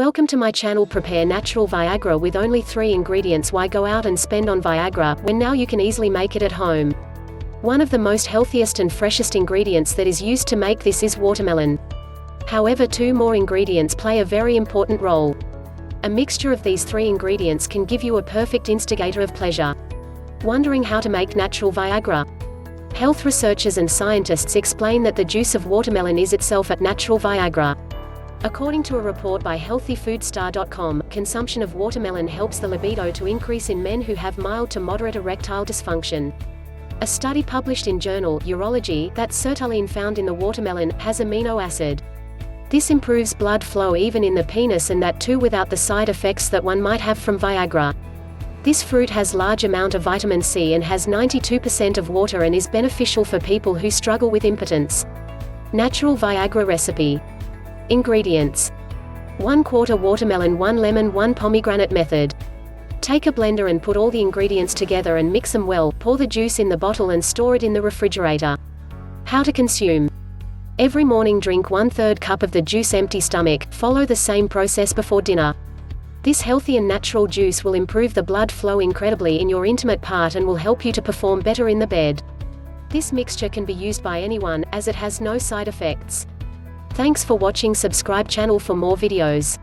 Welcome to my channel. Prepare natural Viagra with only 3 ingredients. Why go out and spend on Viagra, when now you can easily make it at home? One of the most healthiest and freshest ingredients that is used to make this is watermelon. However, 2 more ingredients play a very important role. A mixture of these 3 ingredients can give you a perfect instigator of pleasure. Wondering how to make natural Viagra? Health researchers and scientists explain that the juice of watermelon is itself a natural Viagra. According to a report by healthyfoodstar.com, consumption of watermelon helps the libido to increase in men who have mild to moderate erectile dysfunction. A study published in journal Urology that sertraline found in the watermelon has amino acid. This improves blood flow even in the penis, and that too without the side effects that one might have from Viagra. This fruit has large amount of vitamin C and has 92% of water and is beneficial for people who struggle with impotence. Natural Viagra recipe. Ingredients: 1/4 watermelon, 1 lemon, 1 pomegranate. Method: take a blender and put all the ingredients together and mix them well. Pour the juice in the bottle and store it in the refrigerator. How to consume: every morning drink 1/3 cup of the juice empty stomach. Follow the same process before dinner. This healthy and natural juice will improve the blood flow incredibly in your intimate part and will help you to perform better in the bed. This mixture can be used by anyone, as it has no side effects. Thanks for watching. Subscribe channel for more videos.